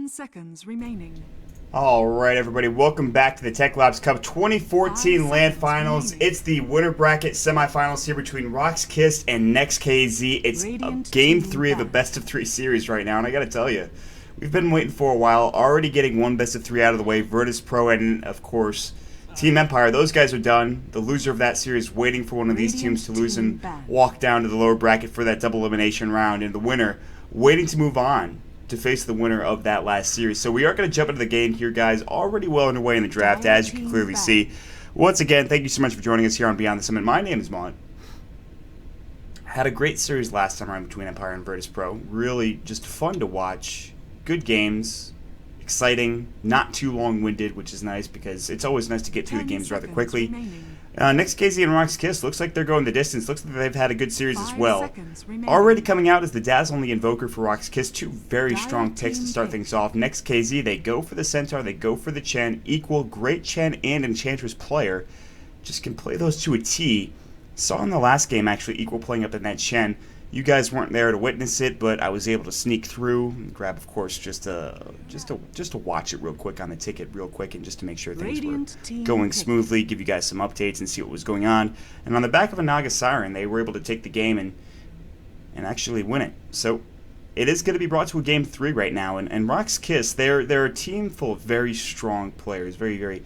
10 seconds remaining. All right, everybody, welcome back to the Techlabs Cup 2014 LAN Finals. It's the winner bracket semifinals here between RoX.KiS and Next.kz. It's game 3 of a best-of-3 series right now, and I gotta tell you, we've been waiting for a while, already getting one best-of-3 out of the way. Virtus.pro and, of course, Team Empire, those guys are done. The loser of that series waiting for one of these teams to lose and walk down to the lower bracket for that double elimination round, and the winner waiting to move on to face the winner of that last series. So we are going to jump into the game here, guys. Already well underway in the draft, as you can clearly see. Once again, thank you so much for joining us here on Beyond the Summit. My name is Mont. Had a great series last time around between Empire and Virtus.pro. Really just fun to watch. Good games. Exciting. Not too long-winded, which is nice because it's always nice to get through the games rather quickly. Next.kz and RoX.KiS looks like they're going the distance. Looks like they've had a good series as well. Already coming out is the Dazzle and the Invoker for RoX.KiS. Two very strong picks to start things off. Next.kz, they go for the Centaur, they go for the Chen. Equal, great Chen and Enchantress player. Just can play those to a T. Saw in the last game, actually, Equal playing up in that Chen. You guys weren't there to witness it, but I was able to sneak through and grab, of course, just to watch it real quick on the ticket real quick and just to make sure things were going smoothly, give you guys some updates and see what was going on. And on the back of a Naga Siren, they were able to take the game and actually win it. So it is going to be brought to a game 3 right now. And RoX.KiS, they're a team full of very strong players, very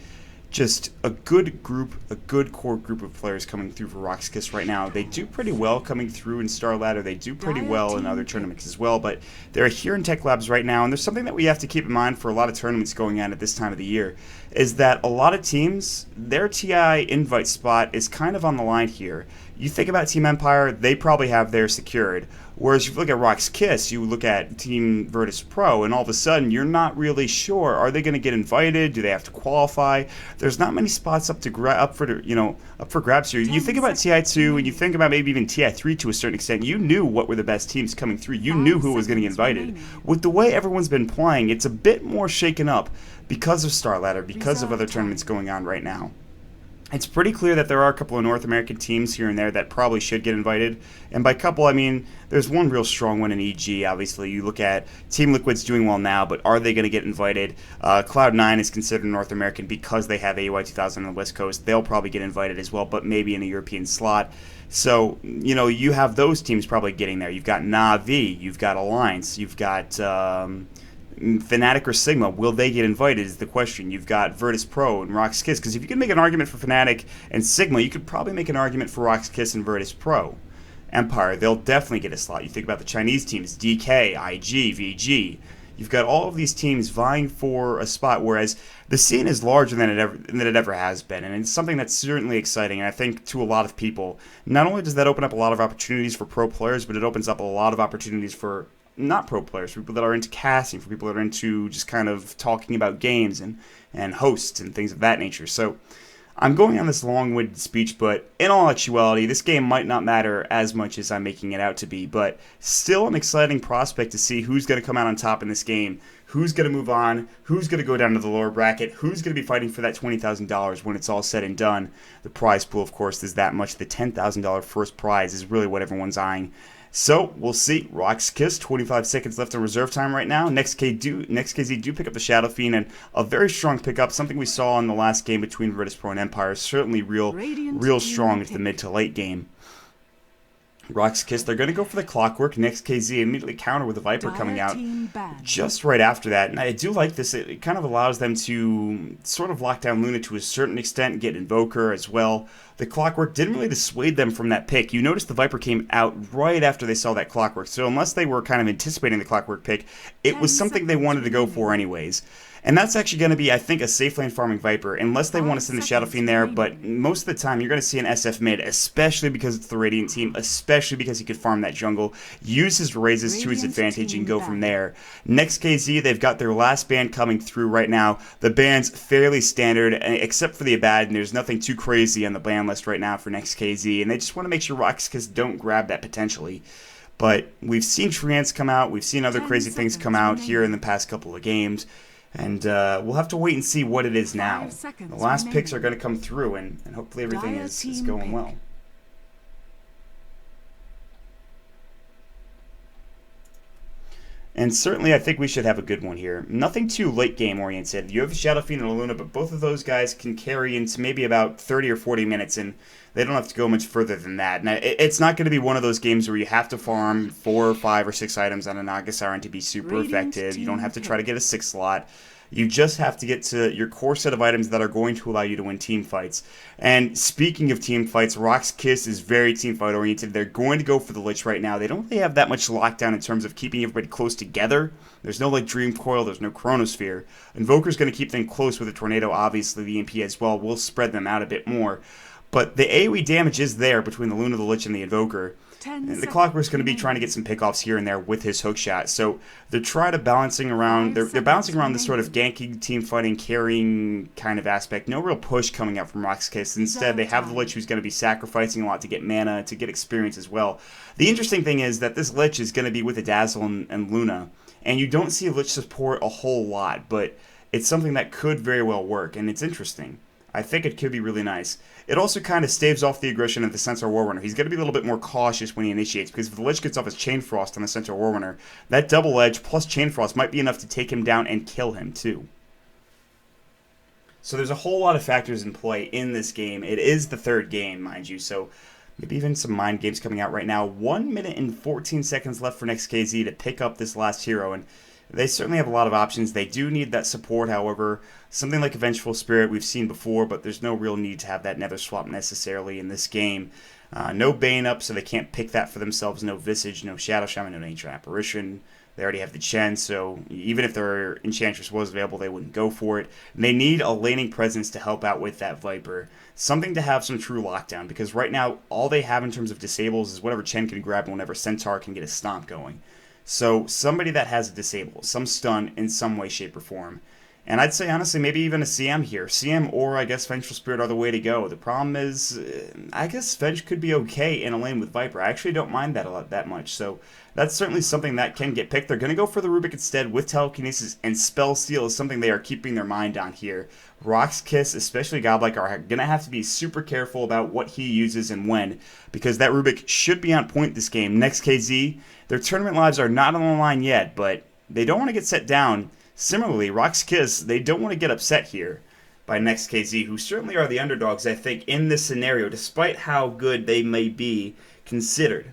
just a good group, a good core group of players coming through for RoX.KiS right now. They do pretty well coming through in Star Ladder. They do pretty well in other tournaments as well, but they're here in Techlabs right now, and there's something that we have to keep in mind for a lot of tournaments going on at this time of the year, is that a lot of teams, their TI invite spot is kind of on the line here. You think about Team Empire, they probably have theirs secured. Whereas if you look at RoX.KiS, you look at Team Virtus.pro, and all of a sudden you're not really sure, are they going to get invited? Do they have to qualify? There's not many spots up for grabs here. You think about TI2 and you think about maybe even TI3 to a certain extent. You knew what were the best teams coming through. You knew who was getting invited. With the way everyone's been playing, it's a bit more shaken up because of Star Ladder, because of other tournaments going on right now. It's pretty clear that there are a couple of North American teams here and there that probably should get invited. And by couple, I mean there's one real strong one in EG, obviously. You look at Team Liquid's doing well now, but are they going to get invited? Cloud9 is considered North American because they have AY 2000 on the West Coast. They'll probably get invited as well, but maybe in a European slot. So, you have those teams probably getting there. You've got Na'Vi, you've got Alliance, you've got Fnatic or Sigma, will they get invited is the question. You've got Virtus.pro and RoX.KiS, because if you can make an argument for Fnatic and Sigma, you could probably make an argument for RoX.KiS and Virtus.pro. Empire, they'll definitely get a slot. You think about the Chinese teams, DK, IG, VG. You've got all of these teams vying for a spot, whereas the scene is larger than it ever has been, and it's something that's certainly exciting, and I think to a lot of people, not only does that open up a lot of opportunities for pro players, but it opens up a lot of opportunities for not pro players, for people that are into casting, for people that are into just kind of talking about games and hosts and things of that nature. So I'm going on this long-winded speech, but in all actuality, this game might not matter as much as I'm making it out to be, but still an exciting prospect to see who's going to come out on top in this game, who's going to move on, who's going to go down to the lower bracket, who's going to be fighting for that $20,000 when it's all said and done. The prize pool, of course, is that much. The $10,000 first prize is really what everyone's eyeing. So, we'll see. RoX.KiS, 25 seconds left in reserve time right now. Next.kz do pick up the Shadow Fiend, and a very strong pickup, something we saw in the last game between Virtus.pro and Empire. Certainly real strong into the mid to late game. RoX.KiS, they're going to go for the Clockwork. Next.kz immediately counter with the Viper coming out just right after that. And I do like this. It kind of allows them to sort of lock down Luna to a certain extent, get Invoker as well. The Clockwork didn't really dissuade them from that pick. You notice the Viper came out right after they saw that Clockwork. So unless they were kind of anticipating the Clockwork pick, it was something they wanted to go for anyways. And that's actually going to be, I think, a safe lane farming Viper, unless they want to send the Shadow Fiend there, but most of the time you're going to see an SF mid, especially because it's the Radiant team, especially because he could farm that jungle, use his raises to his advantage, and go from there. Next.kz, they've got their last ban coming through right now. The ban's fairly standard, except for the Abaddon. There's nothing too crazy on the ban list right now for Next.kz, and they just want to make sure RoX.KiS don't grab that potentially. But we've seen Treants come out, we've seen other crazy things come out here in the past couple of games. And we'll have to wait and see what it is now. The last picks are going to come through, and hopefully everything is going well. And certainly, I think we should have a good one here. Nothing too late game oriented. You have a Shadow Fiend and a Luna, but both of those guys can carry into maybe about 30 or 40 minutes, and they don't have to go much further than that. Now, it's not going to be one of those games where you have to farm 4 or 5 or 6 items on a Naga Siren to be super effective. You don't have to try to get a 6 slot. You just have to get to your core set of items that are going to allow you to win team fights. And speaking of team fights, RoX.KiS is very team fight oriented. They're going to go for the Lich right now. They don't really have that much lockdown in terms of keeping everybody close together. There's no like Dream Coil, there's no Chronosphere. Invoker's going to keep them close with a Tornado, obviously the EMP as well. We'll spread them out a bit more. But the AoE damage is there between the Luna, the Lich, and the Invoker. And the Clockwork's going to be trying to get some pickoffs here and there with his hookshot. So they're trying to balancing around. They're balancing around this sort of ganking, team fighting, carrying kind of aspect. No real push coming out from RoX.KiS. Instead, they have the Lich who's going to be sacrificing a lot to get mana, to get experience as well. The interesting thing is that this Lich is going to be with a Dazzle and Luna, and you don't see Lich support a whole lot, but it's something that could very well work, and it's interesting. I think it could be really nice. It also kind of staves off the aggression of the Centaur Warrunner. He's going to be a little bit more cautious when he initiates, because if the Lich gets off his Chain Frost on the Centaur Warrunner, that double edge plus Chain Frost might be enough to take him down and kill him too. So there's a whole lot of factors in play in this game. It is the third game, mind you, so maybe even some mind games coming out right now. 1 minute and 14 seconds left for Next.kz to pick up this last hero, and they certainly have a lot of options. They do need that support, however. Something like a Vengeful Spirit we've seen before, but there's no real need to have that Nether Swap necessarily in this game. No Bane up, so they can't pick that for themselves. No Visage, no Shadow Shaman, no Ancient Apparition. They already have the Chen, so even if their Enchantress was available, they wouldn't go for it. They need a laning presence to help out with that Viper. Something to have some true lockdown, because right now, all they have in terms of disables is whatever Chen can grab and whenever Centaur can get a stomp going. So somebody that has a disable, some stun in some way, shape, or form. And I'd say, honestly, maybe even a CM here. CM or, I guess, Vengeful Spirit are the way to go. The problem is, I guess Venge could be okay in a lane with Viper. I actually don't mind that that much. So that's certainly something that can get picked. They're going to go for the Rubik instead with Telekinesis, and Spell Steal is something they are keeping their mind on here. RoX.KiS, especially Godlike, are going to have to be super careful about what he uses and when, because that Rubik should be on point this game. Next.kz, their tournament lives are not on the line yet, but they don't want to get set down. Similarly, RoX.KiS, they don't want to get upset here by Next.kz, who certainly are the underdogs, I think, in this scenario, despite how good they may be considered.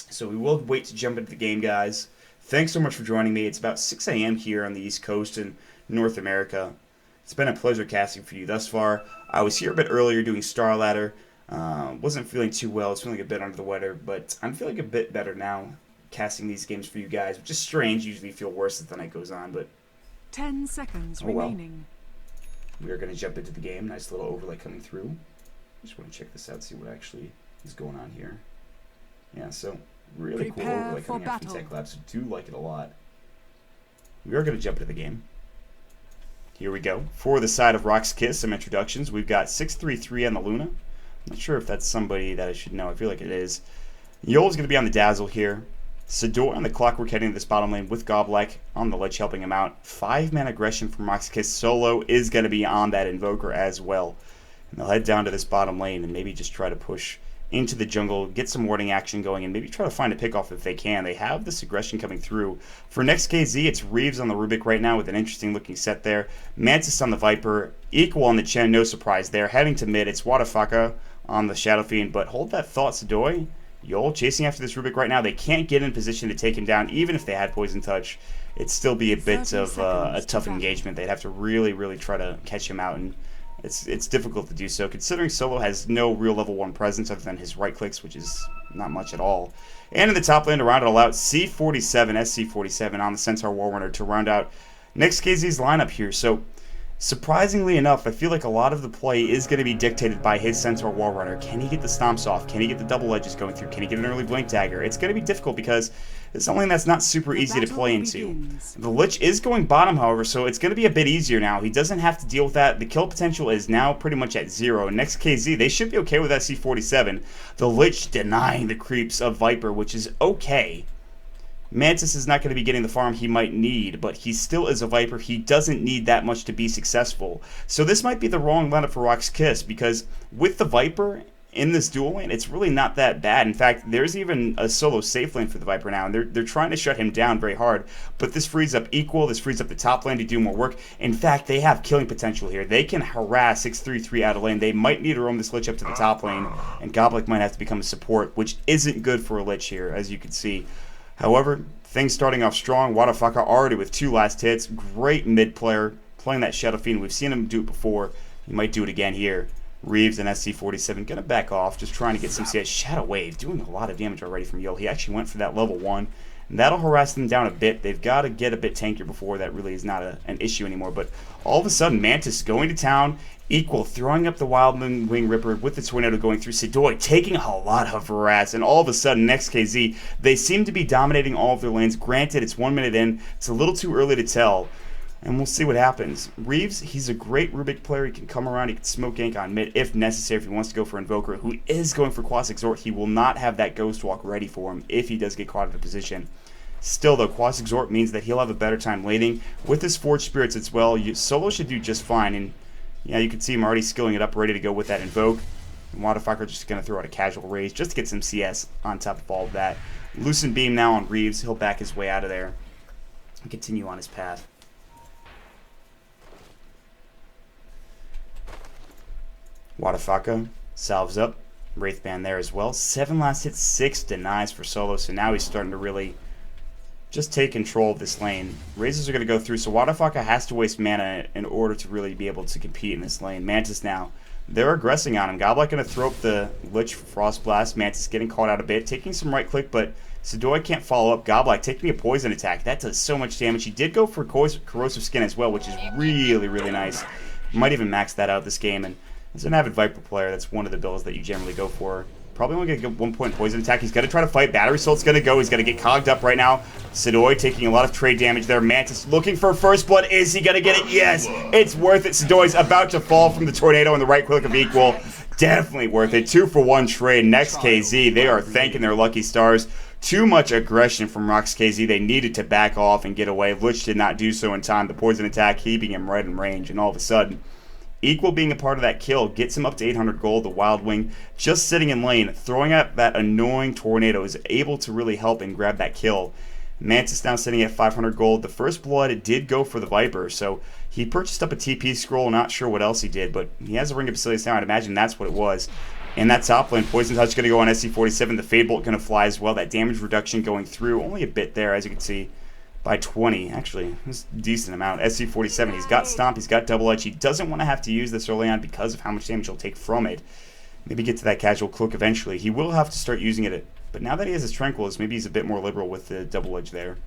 So we will wait to jump into the game, guys. Thanks so much for joining me. It's about 6 a.m. here on the East Coast in North America. It's been a pleasure casting for you thus far. I was here a bit earlier doing Star Ladder. Wasn't feeling too well. I was feeling a bit under the weather, but I'm feeling a bit better now, casting these games for you guys, which is strange. Usually feel worse as the night goes on, but 10 seconds remaining. We are going to jump into the game. Nice little overlay coming through. Just want to check this out, see what actually is going on here. Yeah, so really cool overlay coming out from Techlabs. I do like it a lot. We are going to jump into the game. Here we go. For the side of RoX.KiS, some introductions. We've got 633 on the Luna. I'm not sure if that's somebody that I should know. I feel like it is. Yol's going to be on the Dazzle here. Sador on the Clockwork heading to this bottom lane with Godlike on the Lich helping him out. 5-man aggression from RoX.KiS. Solo is going to be on that Invoker as well. And they'll head down to this bottom lane and maybe just try to push into the jungle, get some warding action going, and maybe try to find a pickoff if they can. They have this aggression coming through. For Next.kz, it's Reeves on the Rubik right now with an interesting looking set there. Mantis on the Viper, Equal on the Chen, no surprise there. Heading to mid, it's Wadafaka on the Shadow Fiend, but hold that thought, Sadoi. Yol chasing after this Rubik right now. They can't get in position to take him down, even if they had Poison Touch. It'd still be a bit of a tough engagement. They'd have to really, really try to catch him out, and it's difficult to do so, considering Solo has no real level 1 presence other than his right clicks, which is not much at all. And in the top lane to round it all out, C47, SC47 on the Centaur Warrunner to round out Next.kz's lineup here. So surprisingly enough, I feel like a lot of the play is going to be dictated by his Centaur Warrunner. Can he get the stomps off? Can he get the double edges going through? Can he get an early Blink Dagger? It's going to be difficult because it's something that's not super easy to play into. The Lich is going bottom, however, so it's going to be a bit easier now. He doesn't have to deal with that. The kill potential is now pretty much at 0. Next.kz, they should be okay with SC47. The Lich denying the creeps of Viper, which is okay. Mantis is not going to be getting the farm he might need, but he still is a Viper. He doesn't need that much to be successful. So this might be the wrong lineup for RoX.KiS, because with the Viper in this dual lane, it's really not that bad. In fact, there's even a solo safe lane for the Viper now, and they're trying to shut him down very hard. But this frees up Equal, this frees up the top lane to do more work. In fact, they have killing potential here. They can harass 633 out of lane. They might need to roam this Lich up to the top lane, and Goblik might have to become a support, which isn't good for a Lich here, as you can see. However, things starting off strong. Wadafaka already with 2 last hits. Great mid player, playing that Shadow Fiend. We've seen him do it before. He might do it again here. Reeves and SC47 gonna back off, just trying to get some CS. Shadow Wave doing a lot of damage already from Yo. He actually went for that level 1, and that'll harass them down a bit. They've got to get a bit tankier before that really is not an issue anymore. But all of a sudden, Mantis going to town, Equal throwing up the Wild Wing Ripper with the Tornado going through. Sidoi taking a lot of harass, and all of a sudden, Next.kz, they seem to be dominating all of their lanes. Granted, it's 1 minute in. It's a little too early to tell. And we'll see what happens. Reeves, he's a great Rubik player. He can come around, he can smoke gank on mid if necessary, if he wants to go for Invoker, who is going for Quas Exhort. He will not have that Ghost Walk ready for him if he does get caught out of position. Still, though, Quas Exhort means that he'll have a better time laning. With his Forged Spirits as well, Solo should do just fine. And yeah, you can see him already skilling it up, ready to go with that Invoke. And Wadafaka just going to throw out a casual raise just to get some CS on top of all of that. Lucent Beam now on Reeves. He'll back his way out of there and continue on his path. Wadafaka salves up. Wraithband there as well. 7 last hits, 6 denies for Solo. So now he's starting to really just take control of this lane. Razors are going to go through. So Wadafaka has to waste mana in order to really be able to compete in this lane. Mantis now, they're aggressing on him. Goblik going to throw up the Lich for Frost Blast. Mantis getting caught out a bit. Taking some right click, but Sidoi can't follow up. Goblik taking a poison attack. That does so much damage. He did go for Corrosive Skin as well, which is really, really nice. Might even max that out this game. And as an avid Viper player, that's one of the builds that you generally go for. Probably only going to get 1 point poison attack. He's going to try to fight. Battery Salt's going to go. He's going to get cogged up right now. Sidoi taking a lot of trade damage there. Mantis looking for first blood. Is he going to get it? Yes! It's worth it. Sidoi's about to fall from the Tornado and the right click of Equal. Definitely worth it. 2-for-1 trade. Next.kz, they are thanking their lucky stars. Too much aggression from RoX.KiS. They needed to back off and get away. Lich did not do so in time. The poison attack heaving him right in range, and all of a sudden, Equal being a part of that kill gets him up to 800 gold. The Wild Wing just sitting in lane, throwing out that annoying Tornado, is able to really help and grab that kill. Mantis now sitting at 500 gold. The first blood did go for the Viper, so he purchased up a TP scroll. Not sure what else he did, but he has a Ring of Basilius now. I'd imagine that's what it was. And that top lane, Poison Touch going to go on SC47. The Fade Bolt going to fly as well. That damage reduction going through, only a bit there, as you can see. By 20, actually, it's a decent amount. SC47, he's got Stomp, he's got Double Edge. He doesn't want to have to use this early on because of how much damage he'll take from it. Maybe get to that casual cloak eventually. He will have to start using it, but now that he has his Tranquilus, maybe he's a bit more liberal with the Double Edge there.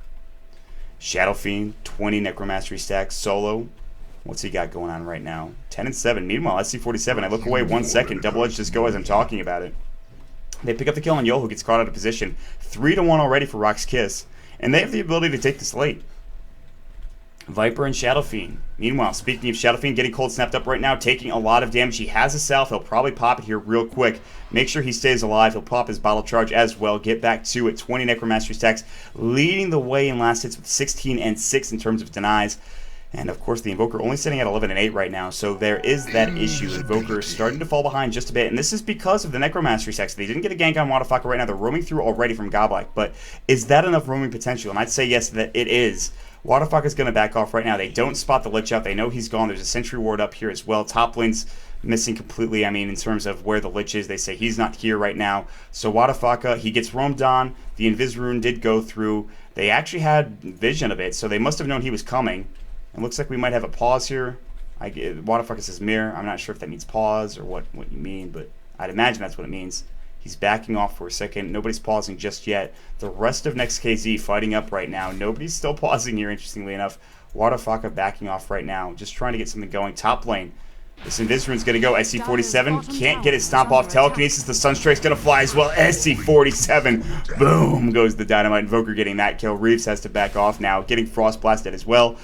Shadow Fiend, 20 Necromastery stacks. Solo, what's he got going on right now? 10 and 7. Meanwhile, SC47, I look away 1 second. Double Edge just go as I'm talking about it. They pick up the kill on Yo, who gets caught out of position. 3-1 already for RoX.KiS. And they have the ability to take this late. Viper and Shadow Fiend. Meanwhile, speaking of Shadow Fiend, getting cold snapped up right now, taking a lot of damage. He has a Salve. He'll probably pop it here real quick. Make sure he stays alive. He'll pop his Bottle Charge as well. Get back to it. 20 Necromastery stacks, leading the way in last hits with 16 and 6 in terms of denies. And of course, the Invoker only sitting at 11 and 8 right now, so there is that issue. Invoker is starting to fall behind just a bit, and this is because of the Necromastery stacks. They didn't get a gank on Wadafaka right now. They're roaming through already from Goblik, but is that enough roaming potential? And I'd say yes, that it is. Wadafaka's going to back off right now. They don't spot the Lich out. They know he's gone. There's a Sentry Ward up here as well. Top lane's missing completely, I mean, in terms of where the Lich is. They say he's not here right now. So Wadafaka, he gets roamed on. The Invis Rune did go through. They actually had vision of it, so they must have known he was coming. It looks like we might have a pause here. Wadafaka says mirror. I'm not sure if that means pause or what you mean, but I'd imagine that's what it means. He's backing off for a second. Nobody's pausing just yet. The rest of Next.kz fighting up right now. Nobody's still pausing here, interestingly enough. Wadafaka backing off right now, just trying to get something going. Top lane. This Invis Rune's going to go. SC47 can't get his stomp off. Telekinesis, the Sunstrike's going to fly as well. SC47. Boom goes the Dynamite. Invoker getting that kill. Reeves has to back off now, getting Frost Blasted as well.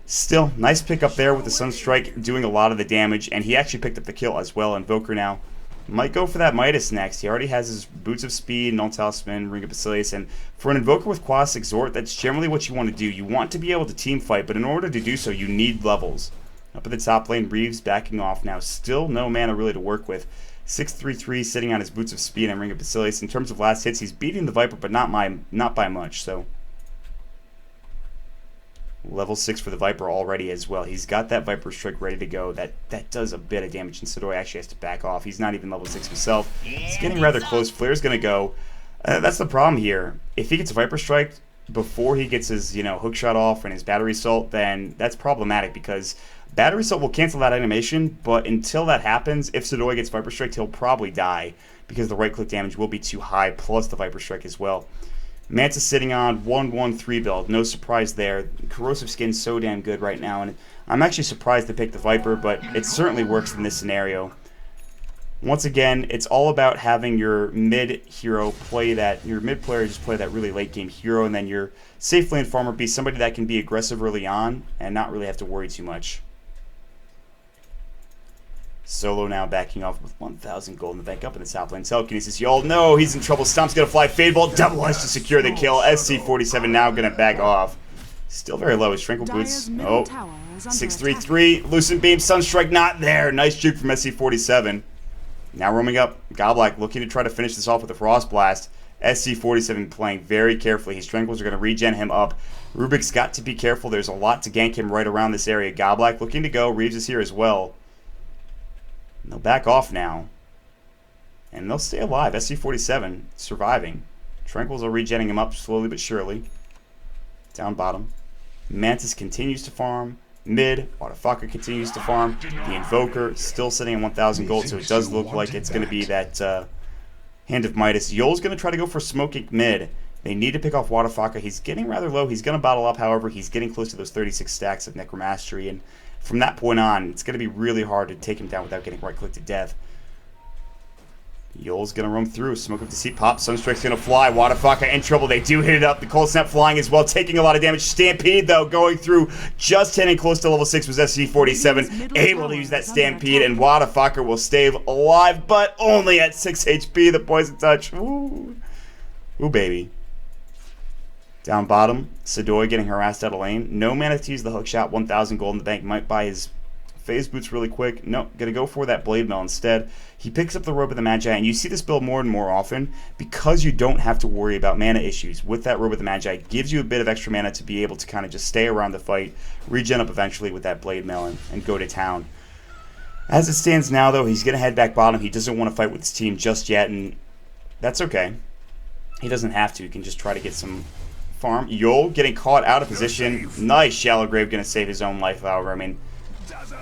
Still, nice pick up there with the Sunstrike doing a lot of the damage, and he actually picked up the kill as well. Invoker now might go for that Midas next. He already has his Boots of Speed, Null Talisman, Ring of Basilius, and for an Invoker with Quas Exhort, that's generally what you want to do. You want to be able to team fight, but in order to do so, you need levels. Up at the top lane, Reeves backing off now. Still no mana really to work with. 633 sitting on his Boots of Speed and Ring of Basilius. In terms of last hits, he's beating the Viper, but not by much. So level 6 for the Viper already as well. He's got that Viper Strike ready to go. That does a bit of damage, and Sidoi actually has to back off. He's not even level 6 himself. He's getting rather close. Flair's going to go. That's the problem here. If he gets a Viper Strike before he gets his hook shot off and his Battery Assault, then that's problematic because Battery Assault will cancel that animation, but until that happens, if Sidoi gets Viper Strike, he'll probably die because the right-click damage will be too high, plus the Viper Strike as well. Mantis sitting on 1-1-3 build. No surprise there. Corrosive Skin's so damn good right now, and I'm actually surprised to pick the Viper, but it certainly works in this scenario. Once again, it's all about having your mid hero play that, your mid player just play that really late game hero, and then your safe lane farmer be somebody that can be aggressive early on and not really have to worry too much. Solo now backing off with 1,000 gold in the bank up in the top lane. Telekinesis, you all know he's in trouble. Stomp's going to fly. Fade Bolt, double edge to secure the kill. SC47 now going to back off. Still very low. His Tranquil Boots. Oh, 633. Lucent Beam, Sunstrike not there. Nice juke from SC47. Now roaming up. Godlike looking to try to finish this off with a Frost Blast. SC47 playing very carefully. His Tranquils are going to regen him up. Rubik's got to be careful. There's a lot to gank him right around this area. Godlike looking to go. Reeves is here as well. They'll back off now. And they'll stay alive. SC47 surviving. Tranquils are regenning him up slowly but surely. Down bottom. Mantis continues to farm. Mid, Wadafaka continues to farm. The Invoker still sitting at 1,000 gold, so it does look like it's going to be that Hand of Midas. Yol's going to try to go for Smoking mid. They need to pick off Wadafaka. He's getting rather low. He's going to bottle up, however. He's getting close to those 36 stacks of Necromastery, and from that point on, it's going to be really hard to take him down without getting right-clicked to death. Yol's going to roam through. Smoke of Deceit pop. Sunstrike's going to fly. Wadafaka in trouble. They do hit it up. The Cold Snap flying as well, taking a lot of damage. Stampede, though, going through. Just hitting close to level 6 was SC47. Able to use that Stampede, and Wadafaka will stay alive, but only at 6 HP. The Poison Touch. Ooh. Ooh, baby. Down bottom, Sidoi getting harassed out of lane. No mana to use the hookshot. 1,000 gold in the bank. Might buy his phase boots really quick. Nope, gonna go for that blade mail instead. He picks up the Robe of the Magi, and you see this build more and more often because you don't have to worry about mana issues. With that Robe of the Magi, it gives you a bit of extra mana to be able to kind of just stay around the fight, regen up eventually with that blade mail, and go to town. As it stands now, though, he's gonna head back bottom. He doesn't want to fight with his team just yet, and that's okay. He doesn't have to. He can just try to get some farm. Yol getting caught out of position. Nice Shallow Grave, gonna save his own life, however. I mean,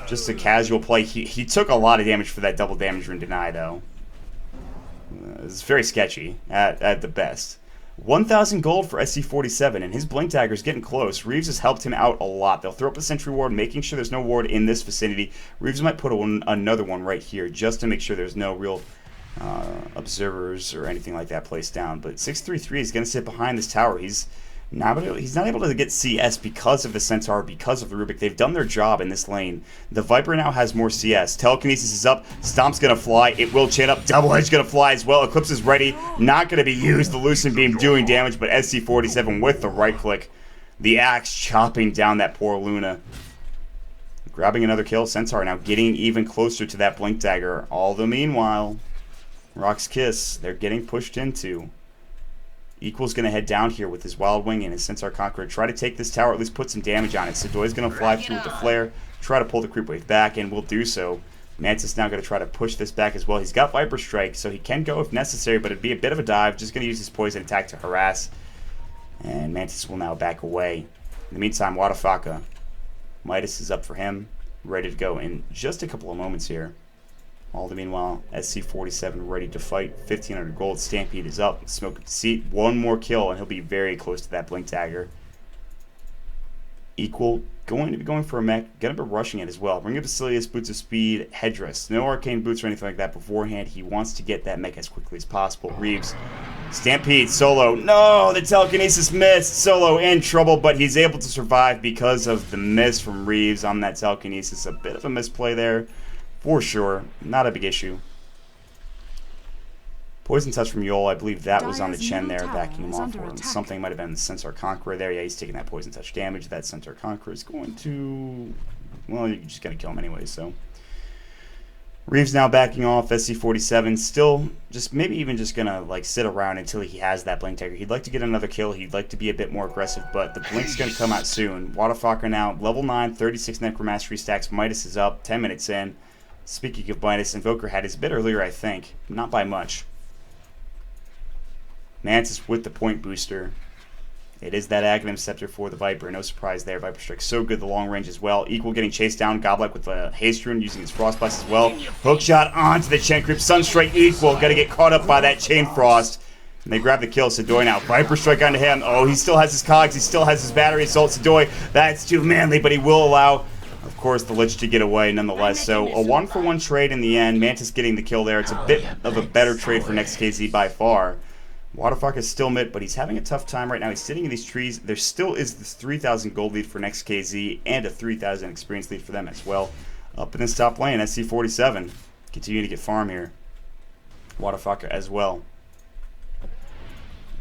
just a casual play. He took a lot of damage for that double damage rune deny, though. It's very sketchy at the best. 1,000 gold for SC47, and his Blink Dagger's getting close. Reeves has helped him out a lot. They'll throw up a Sentry Ward, making sure there's no ward in this vicinity. Reeves might put another one right here, just to make sure there's no real observers or anything like that placed down. But 633 is going to sit behind this tower. He's not able to get CS because of the Centaur, because of the Rubik. They've done their job in this lane. The Viper now has more CS. Telekinesis is up. Stomp's going to fly. It will chain up. Double Edge going to fly as well. Eclipse is ready. Not going to be used. The Lucent Beam doing damage, but SC47 with the right click. The axe chopping down that poor Luna. Grabbing another kill. Centaur now getting even closer to that Blink Dagger. All the meanwhile, RoX.KiS, they're getting pushed into. Equal's going to head down here with his Wild Wing and his Centaur Conqueror. Try to take this tower, at least put some damage on it. Sidoi's going to fly through with the Flare, try to pull the Creep Wave back, and will do so. Mantis now going to try to push this back as well. He's got Viper Strike, so he can go if necessary, but it'd be a bit of a dive. Just going to use his Poison attack to harass. And Mantis will now back away. In the meantime, Wadafaka. Midas is up for him, ready to go in just a couple of moments here. All the meanwhile, SC47 ready to fight. 1,500 gold. Stampede is up. Smoke of Deceit. One more kill, and he'll be very close to that Blink Dagger. Equal going to be going for a mech. Gonna be rushing it as well. Ring of Basilius, Boots of Speed, Headdress. No arcane boots or anything like that beforehand. He wants to get that mech as quickly as possible. Reeves. Stampede. Solo. No! The Telekinesis missed. Solo in trouble, but he's able to survive because of the miss from Reeves on that Telekinesis. A bit of a misplay there. For sure. Not a big issue. Poison Touch from Yol. I believe that was on the Chen there, backing him off. Or something might have been the Centaur Conqueror there. Yeah, he's taking that Poison Touch damage. That Centaur Conqueror is going to well, you're just going to kill him anyway, so. Reeves now backing off. SC47 still just maybe even just going to like sit around until he has that blink dagger. He'd like to get another kill. He'd like to be a bit more aggressive, but the blink's going to come out soon. Waterfucker now, level 9, 36 Necromastery stacks. Midas is up, 10 minutes in. Speaking of Midas, Invoker had his bit earlier, I think. Not by much. Mantis with the point booster. It is that Aghanim Scepter for the Viper. No surprise there. Viper Strike so good, the long range as well. Equal getting chased down. Godlike with the Haste Rune using his Frost Blast as well. Hook shot onto the Chen Creep. Sunstrike Equal. Got to get caught up by that Chain Frost. And they grab the kill. Sidoi now. Viper Strike onto him. Oh, he still has his cogs. He still has his battery assault. Sidoi, that's too manly, but he will allow, of course, the Lich to get away nonetheless. So a 1-for-1 trade in the end. Mantis getting the kill there. It's a bit of a better trade for Next.kz by far. Waterfuck is still mid, but he's having a tough time right now. He's sitting in these trees. There still is this 3,000 gold lead for Next.kz and a 3,000 experience lead for them as well. Up in this top lane, SC47 continuing to get farm here. Waterfucker as well.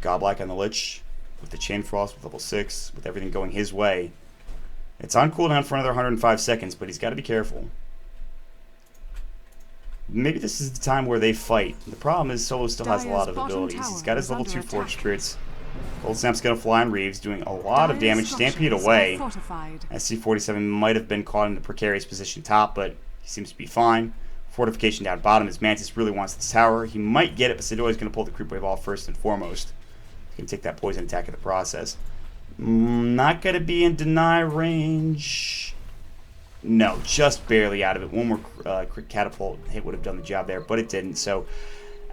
Godlike on the Lich with the Chain Frost with level 6, with everything going his way. It's on cooldown for another 105 seconds, but he's got to be careful. Maybe this is the time where they fight. The problem is Solo still has a lot of abilities. He's got his level 2 Forge Spirits. Gold Snap's going to fly on Reeves, doing a lot of damage. Stampede away. SC47 might have been caught in a precarious position top, but he seems to be fine. Fortification down bottom as Mantis really wants this tower. He might get it, but Sidoi is going to pull the creep wave off first and foremost. He's going to take that poison attack in the process. Not going to be in deny range. No, just barely out of it. One more quick catapult hit would have done the job there, but it didn't. So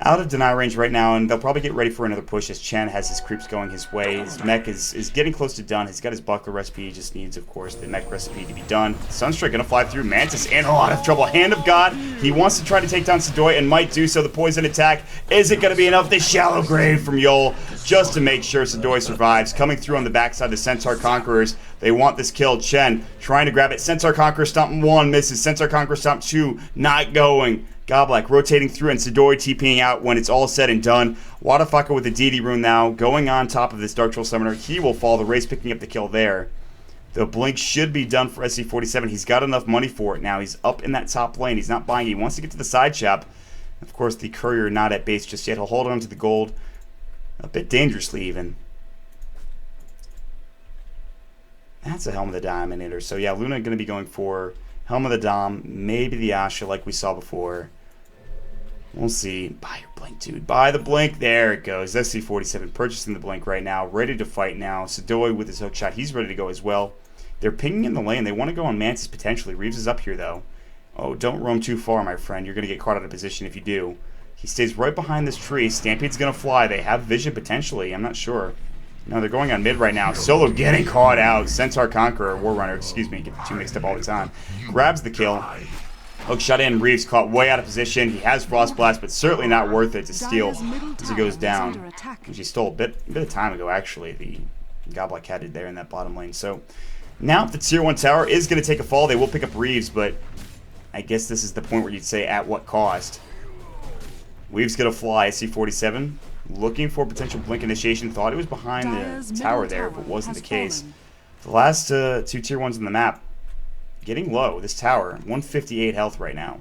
out of deny range right now, and they'll probably get ready for another push as Chen has his creeps going his way. His mech is getting close to done. He's got his buckler recipe. He just needs, of course, the mech recipe to be done. Sunstrike going to fly through. Mantis in a lot of trouble. Hand of God. He wants to try to take down Sidoi and might do so. The poison attack. Is it going to be enough? The shallow grave from Yol just to make sure Sidoi survives. Coming through on the backside, the Centaur Conquerors. They want this kill. Chen trying to grab it. Centaur Conqueror stomp 1 misses. Centaur Conqueror stomp 2 not going. Godlike rotating through and Sidoi TPing out when it's all said and done. Waterfucker with the DD rune now going on top of this Dark Troll Summoner. He will fall. The Race picking up the kill there. The blink should be done for SC47. He's got enough money for it now. He's up in that top lane. He's not buying. He wants to get to the side shop. Of course, the courier not at base just yet. He'll hold on to the gold a bit dangerously even. That's a Helm of the Dominator. So yeah, Luna going to be going for Helm of the Dom, maybe the Asha like we saw before. We'll see. Buy your blink, dude. Buy the blink. There it goes. SC47 purchasing the blink right now. Ready to fight now. Sidoi with his hook shot. He's ready to go as well. They're pinging in the lane. They want to go on Mantis potentially. Reeves is up here, though. Oh, don't roam too far, my friend. You're going to get caught out of position if you do. He stays right behind this tree. Stampede's going to fly. They have vision potentially. I'm not sure. No, they're going on mid right now. Solo getting caught out. Centaur Conqueror, Warrunner, excuse me. Get the two mixed up all the time. Grabs the kill. Hook shot in. Reeves caught way out of position. He has Frost Blast, but certainly not worth it to steal as he goes down. Which he stole a bit of time ago, actually. The Godlike had it there in that bottom lane. So now the tier 1 tower is going to take a fall. They will pick up Reeves, but I guess this is the point where you'd say at what cost. Reeves going to fly. SC47 looking for potential blink initiation. Thought it was behind the tower there, but wasn't the case. The last two tier 1s on the map getting low. This tower, 158 health right now.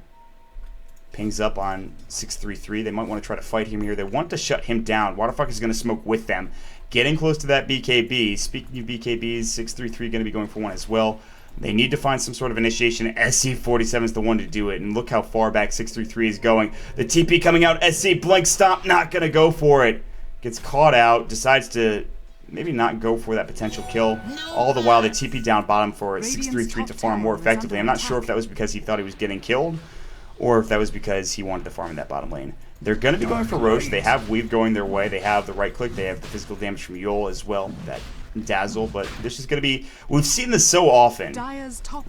Pings up on 633. They might want to try to fight him here. They want to shut him down. Waterfuck is going to smoke with them. Getting close to that BKB. Speaking of BKBs, 633 going to be going for one as well. They need to find some sort of initiation. SC47 is the one to do it. And look how far back 633 is going. The TP coming out. SC Blink Stomp, not going to go for it. Gets caught out. Decides to maybe not go for that potential kill. All the while, the TP down bottom for 633 to farm more effectively. I'm not sure if that was because he thought he was getting killed or if that was because he wanted to farm in that bottom lane. They're going to be going for Roche. They have Weave going their way. They have the right click. They have the physical damage from Yol as well. That Dazzle, but this is going to be... We've seen this so often.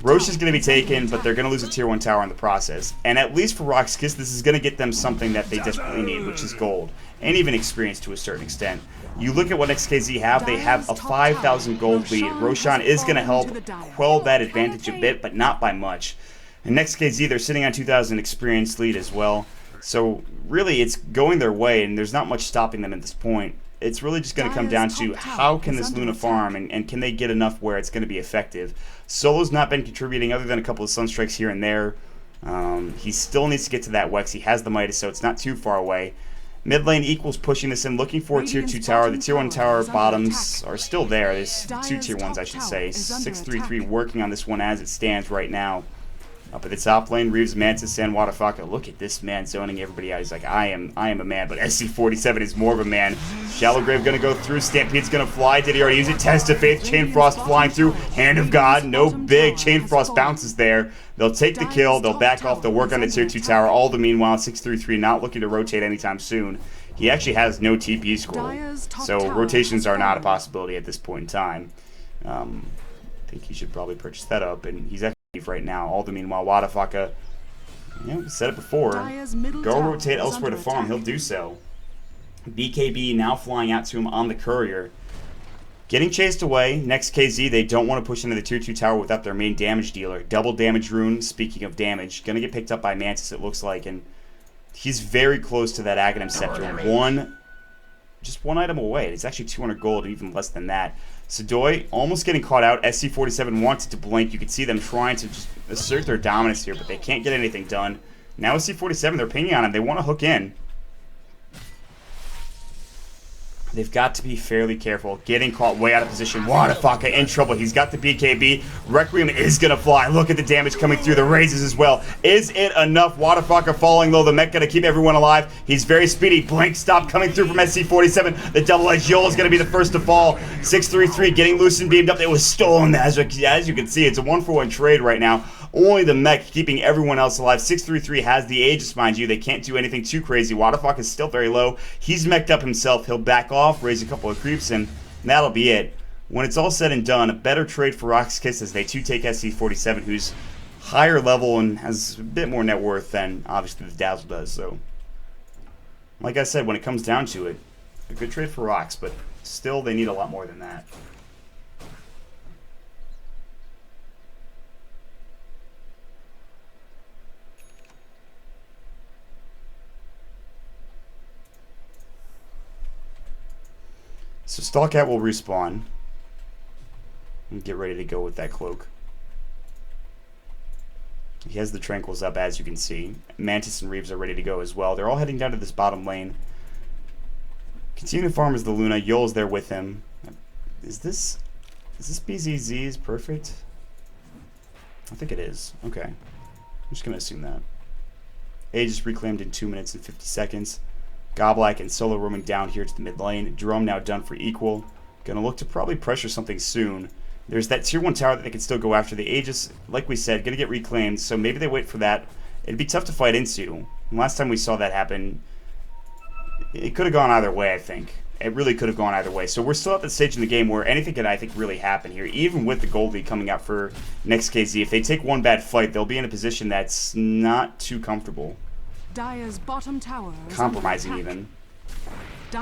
Roche is going to be taken, but they're going to lose a tier 1 tower in the process. And at least for RoX.KiS, this is going to get them something that they desperately need, which is gold. And even experience to a certain extent. You look at what Next.kz have, they have a 5,000 gold lead. Roshan is going to help quell that advantage a bit, but not by much. And Next.kz, they're sitting on 2,000 experience lead as well. So really, it's going their way, and there's not much stopping them at this point. it's really just going to come down to how can this Luna farm, and can they get enough where it's going to be effective. Solo's not been contributing other than a couple of Sunstrikes here and there. He still needs to get to that Wex. He has the Midas, so it's not too far away. Mid lane equals pushing this in, looking for a tier 2 tower. The tier 1 tower bottoms are still there. There's 2 tier 1s, I should say. 6-3-3 working on this one as it stands right now. Up at the top lane, Reeves, Mantis, and Wadafaka. Look at this man zoning everybody out. He's like, I am a man, but SC47 is more of a man. Shallow Grave gonna go through. Stampede's gonna fly. Did he already use it? Test of Faith. Chain Frost flying through. Hand of God. No big. Chain Frost bounces there. They'll take the kill. They'll back off. They'll work on the tier 2 tower. All the meanwhile, 6-3-3 not looking to rotate anytime soon. He actually has no TP scroll, so rotations are not a possibility at this point in time. I think he should probably purchase that up, and he's actually right now. All the meanwhile, Wadafaka, said it before, go rotate elsewhere to farm. He'll do so. BKB now flying out to him on the courier. Getting chased away. Next.kz, they don't want to push into the tier 2 tower without their main damage dealer. Double damage rune, speaking of damage. Going to get picked up by Mantis, it looks like, and he's very close to that Aghanim Scepter. Just one item away. It's actually 200 gold, even less than that. Sadoy almost getting caught out. SC47 wanted to blink. You can see them trying to just assert their dominance here, but they can't get anything done. Now SC47, they're pinging on him. They want to hook in. They've got to be fairly careful. Getting caught way out of position. Wadafaka in trouble. He's got the BKB. Requiem is going to fly. Look at the damage coming through. The raises as well. Is it enough? Wadafaka falling low. The mech going to keep everyone alive. He's very speedy. Blink stop coming through from SC47. The double-edged Yol is going to be the first to fall. 6-3-3 getting loose and beamed up. It was stolen. As you can see, it's a 1-for-1 trade right now. Only the mech keeping everyone else alive. 6-3-3 has the Aegis, mind you. They can't do anything too crazy. Wadafaka is still very low. He's mech'd up himself. He'll back off, raise a couple of creeps, and that'll be it. When it's all said and done, a better trade for RoX.KiS as they too take SC47, who's higher level and has a bit more net worth than obviously the Dazzle does. So, like I said, when it comes down to it, a good trade for RoX, but still they need a lot more than that. So Stalkat will respawn and get ready to go with that cloak. He has the Tranquils up, as you can see. Mantis and Reeves are ready to go as well. They're all heading down to this bottom lane. Continue to farm as the Luna. Yol's there with him. Is this BZZ's perfect? I think it is. Okay. I'm just going to assume that. Aegis reclaimed in 2 minutes and 50 seconds. Goblak and Solo roaming down here to the mid lane. Jerome now done for equal. Gonna look to probably pressure something soon. There's that tier 1 tower that they can still go after. The Aegis, like we said, gonna get reclaimed, so maybe they wait for that. It'd be tough to fight into. And last time we saw that happen, it could have gone either way, I think. It really could have gone either way. So we're still at the stage in the game where anything can, I think, really happen here. Even with the gold lead coming out for Next.kz, if they take one bad fight, they'll be in a position that's not too comfortable. Dire's bottom tower Compromising even.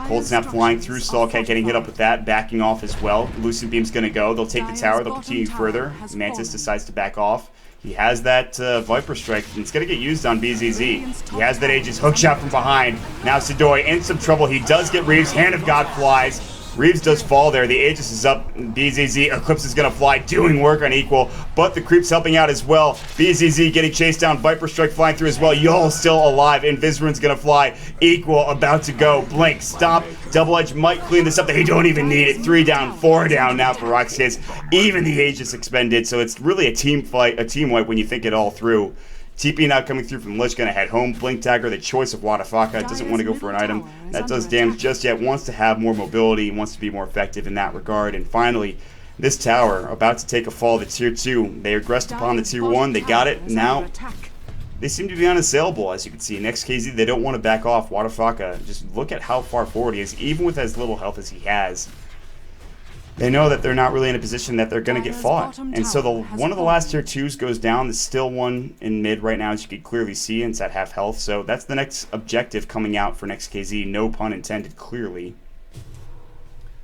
Cold Snap flying through. Stalkat getting hit up with that. Backing off as well. Lucid Beam's going to go. They'll take the tower. They'll continue further. Mantis decides to back off. He has that Viper Strike, and it's going to get used on BZZ. He has that Aegis hook shot from behind. Now Sadoy in some trouble. He does get Reeves. Hand of God flies. Reeves does fall there. The Aegis is up. BZZ, Eclipse is going to fly, doing work on equal, but the creep's helping out as well. BZZ getting chased down. Viper Strike flying through as well. Yol still alive. Invisrune's going to fly. Equal about to go. Blink, stop. Double Edge might clean this up. They don't even need it. 3 down, 4 down now for RoX.KiS. Even the Aegis expended, so it's really a team fight, a team wipe when you think it all through. TP now coming through from Lich, gonna head home. Blink Dagger, the choice of Wadafaka. Doesn't want to go for an item that does damage just yet. Wants to have more mobility, wants to be more effective in that regard. And finally, this tower about to take a fall to tier 2. They regressed upon the tier 1. They got it. Now they seem to be unassailable, as you can see. Next.kz, they don't want to back off. Wadafaka, just look at how far forward he is, even with as little health as he has. They know that they're not really in a position that they're going to get fought. And so one of the last tier 2s goes down. There's still one in mid right now, as you can clearly see, and it's at half health. So that's the next objective coming out for Next.kz. No pun intended, clearly.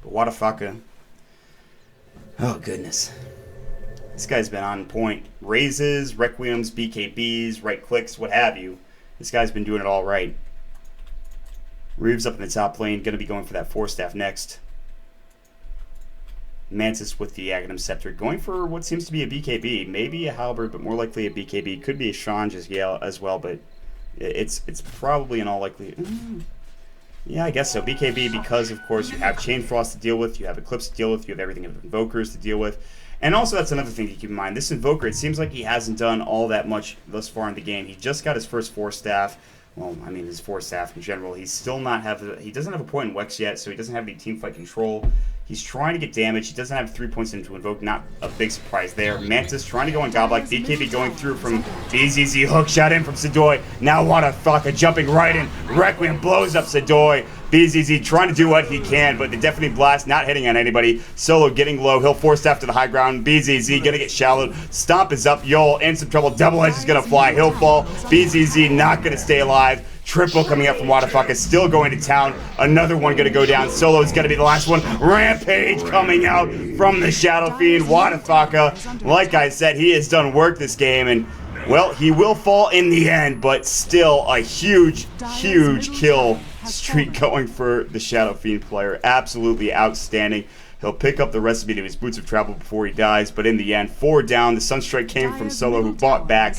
But Wadafaka, oh goodness. This guy's been on point. Raises, Requiems, BKBs, right clicks, what have you. This guy's been doing it all right. Reeves up in the top lane, going to be going for that 4-staff next. Mantis with the Aghanim Scepter, going for what seems to be a BKB. Maybe a Halberd, but more likely a BKB. Could be a Shanj as well, but it's probably in all likelihood. Yeah, I guess so. BKB because, of course, you have Chain Frost to deal with, you have Eclipse to deal with, you have everything of Invokers to deal with. And also, that's another thing to keep in mind. This Invoker, it seems like he hasn't done all that much thus far in the game. He just got his first 4-staff. Well, I mean, his 4-staff in general. He's still not he doesn't have a point in Wex yet, so he doesn't have any teamfight control. He's trying to get damage. He doesn't have 3 points into Invoke. Not a big surprise there. Mantis trying to go on Godlike. BKB going through from BZZ. Hook shot in from Sadoy. Now Wadafaka jumping right in. Requiem blows up Sadoy. BZZ trying to do what he can, but the Deafening Blast not hitting on anybody. Solo getting low. He'll 4-staff to the high ground. BZZ gonna get shallowed. Stomp is up. Yol in some trouble. Double Edge is gonna fly. He'll fall. BZZ not gonna stay alive. Triple coming up from Wadafaka, still going to town. Another one going to go down. Solo is going to be the last one. Rampage coming out from the Shadow Fiend. Wadafaka, like I said, he has done work this game, and, well, he will fall in the end, but still a huge, huge kill streak going for the Shadow Fiend player. Absolutely outstanding. He'll pick up the recipe to his Boots of Travel before he dies, but in the end, 4 down. The Sunstrike came from Solo, who fought back,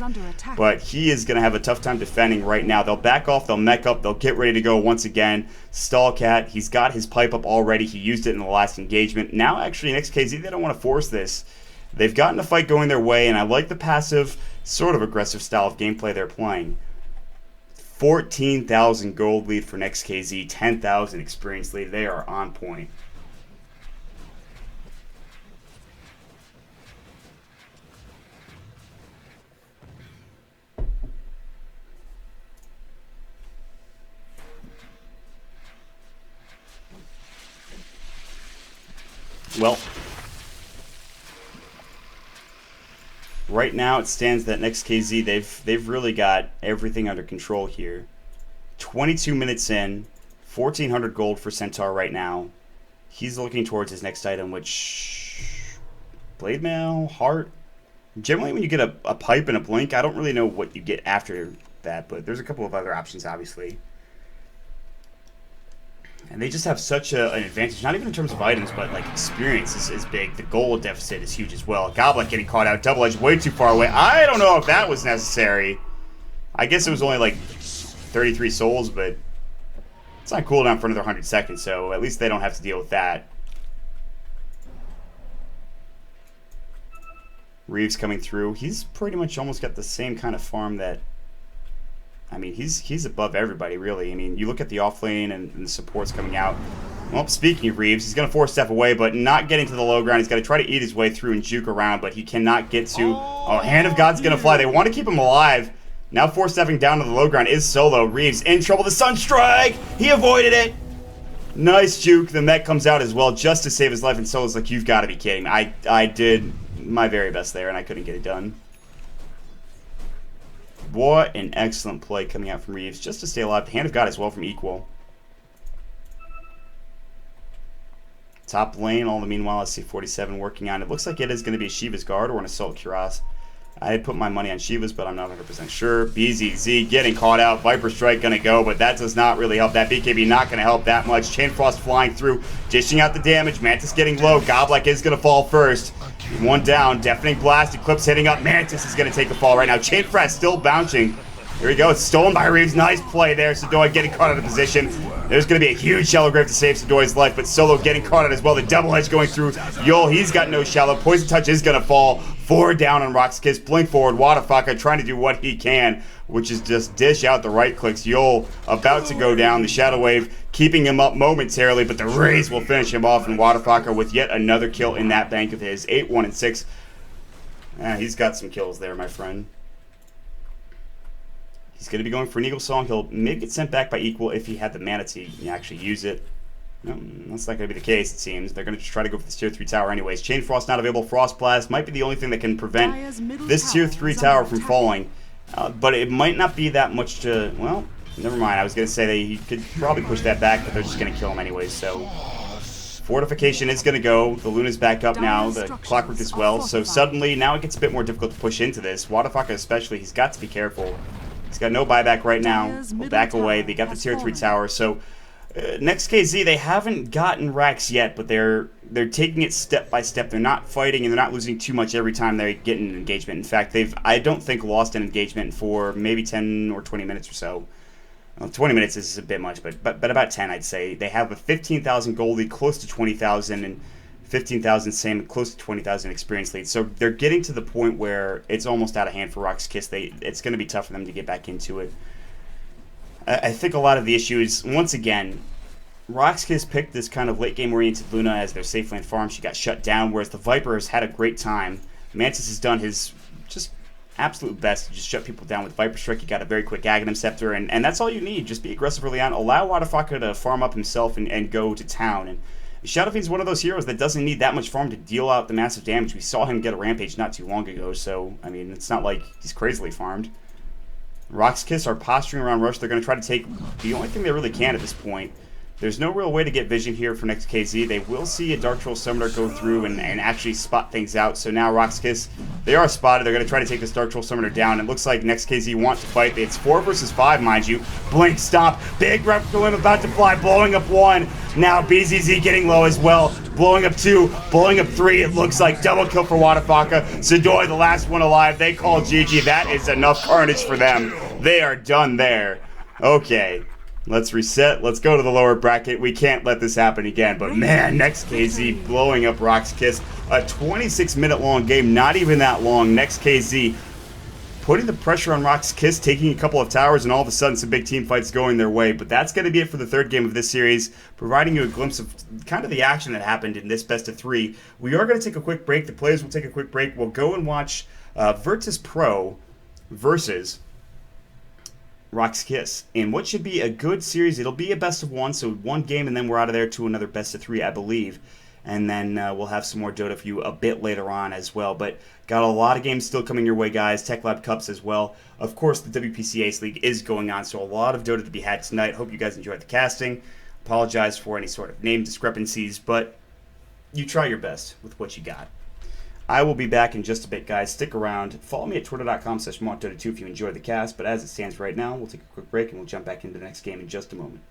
but he is going to have a tough time defending right now. They'll back off, they'll mech up, they'll get ready to go once again. Stallcat, he's got his pipe up already. He used it in the last engagement. Now, actually, Next.kz, they don't want to force this. They've gotten a fight going their way, and I like the passive, sort of aggressive style of gameplay they're playing. 14,000 gold lead for Next.kz, 10,000 experience lead. They are on point. Well, right now it stands that Next.kz, they've really got everything under control here. 22 minutes in, 1,400 gold for Centaur right now. He's looking towards his next item, which... Blade Mail, Heart. Generally, when you get a pipe and a blink, I don't really know what you get after that, but there's a couple of other options, obviously. And they just have such an advantage, not even in terms of items, but like experience is big. The gold deficit is huge as well. Goblet getting caught out, Double Edge way too far away. I don't know if that was necessary. I guess it was only like 33 souls, but it's not cooldown for another 100 seconds, so at least they don't have to deal with that. Reeves coming through. He's pretty much almost got the same kind of farm that... I mean, he's above everybody, really. I mean, you look at the offlane and the supports coming out. Well, speaking of Reeves, he's going to 4-step away, but not getting to the low ground. He's got to try to eat his way through and juke around, but he cannot get to... Oh, Hand of God's going to fly. They want to keep him alive. Now 4-stepping down to the low ground is Solo. Reeves in trouble. The Sunstrike! He avoided it! Nice juke. The mech comes out as well just to save his life, and Solo's like, you've got to be kidding me. I did my very best there, and I couldn't get it done. What an excellent play coming out from Reeves just to stay alive. The Hand of God as well from Equal. Top lane, all the meanwhile, I see 47 working on. It looks like it is going to be a Shiva's Guard or an Assault Cuirass. I had put my money on Shiva's, but I'm not 100% sure. BZZ getting caught out. Viper Strike going to go, but that does not really help. That BKB not going to help that much. Chain Frost flying through, dishing out the damage. Mantis getting low. Godlike is going to fall first. One down. Deafening Blast. Eclipse hitting up. Mantis is going to take the fall right now. Chain Frost still bouncing. Here we go. It's stolen by Reeves. Nice play there. Sadoy getting caught out of position. There's going to be a huge Shallow Grave to save Sadoy's life, but Solo getting caught out as well. The Double Edge going through. Yol, he's got no Shallow. Poison Touch is going to fall. 4 down on RoX.KiS. Blink forward. Wadafaka trying to do what he can, which is just dish out the right clicks. Yol about to go down. The Shadow Wave keeping him up momentarily, but the Raze will finish him off, and Wadafaka with yet another kill in that bank of his. 8, 1, and 6. He's got some kills there, my friend. He's going to be going for an Eagle Song. He'll maybe get sent back by Equal if he had the mana to actually use it. No, that's not going to be the case, it seems. They're going to just try to go for this Tier 3 tower anyways. Chain Frost not available. Frost Blast might be the only thing that can prevent this Tier 3 tower from falling. But it might not be that much to... Well, never mind. I was going to say that he could probably push that back, but they're just going to kill him anyways, so... Fortification is going to go. The Luna's back up now. The Clockwork as well. So suddenly, now it gets a bit more difficult to push into this. Wadafaka especially, he's got to be careful. He's got no buyback right now. We'll back away. They got the Tier 3 tower. So Next.kz, they haven't gotten racks yet, but they're taking it step by step. They're not fighting, and they're not losing too much every time they get an engagement. In fact, I don't think lost an engagement for maybe 10 or 20 minutes or so. Well, 20 minutes is a bit much, but about 10, I'd say. They have a 15,000 gold lead, close to 20,000, and 15,000 same, close to 20,000 experience lead. So they're getting to the point where it's almost out of hand for RoX.KiS. It's going to be tough for them to get back into it. I think a lot of the issue is, once again, RoX.KiS picked this kind of late game oriented Luna as their safe lane farm. She got shut down, whereas the Viper has had a great time. Mantis has done his just absolute best to just shut people down with Viper Strike. You got a very quick Aghanim Scepter, and that's all you need. Just be aggressive early on. Allow Wadafaka to farm up himself and go to town. And Shadow Fiend's one of those heroes that doesn't need that much farm to deal out the massive damage. We saw him get a Rampage not too long ago, so, I mean, it's not like he's crazily farmed. RoX.KiS are posturing around Rush. They're going to try to take the only thing they really can at this point. There's no real way to get vision here for Next.kz. They will see a Dark Troll Summoner go through and actually spot things out. So now RoX.KiS, they are spotted. They're going to try to take this Dark Troll Summoner down. It looks like Next.kz wants to fight. It's 4 versus 5, mind you. Blink, stop. Big Reptilim about to fly, blowing up 1. Now BZZ getting low as well. Blowing up 2, blowing up 3. It looks like double kill for Wadafaka. Sadoi, the last one alive. They call GG. That is enough carnage for them. They are done there. Okay. Let's reset. Let's go to the lower bracket. We can't let this happen again. But man, Next.kz blowing up RoX.KiS. A 26-minute long game. Not even that long. Next.kz putting the pressure on RoX.KiS, taking a couple of towers, and all of a sudden some big team fights going their way. But that's going to be it for the third game of this series, providing you a glimpse of kind of the action that happened in this best of 3. We are going to take a quick break. The players will take a quick break. We'll go and watch Virtus Pro versus RoX.KiS in what should be a good series. It'll be a best of 1, so 1 game, and then we're out of there to another best of 3, I believe. And then we'll have some more Dota for you a bit later on as well. But got a lot of games still coming your way, guys. Techlabs Cups as well. Of course, the WPC Ace League is going on, so a lot of Dota to be had tonight. Hope you guys enjoyed the casting. Apologize for any sort of name discrepancies, but you try your best with what you got. I will be back in just a bit, guys. Stick around. Follow me at twitter.com/MontDota2 if you enjoyed the cast. But as it stands right now, we'll take a quick break and we'll jump back into the next game in just a moment.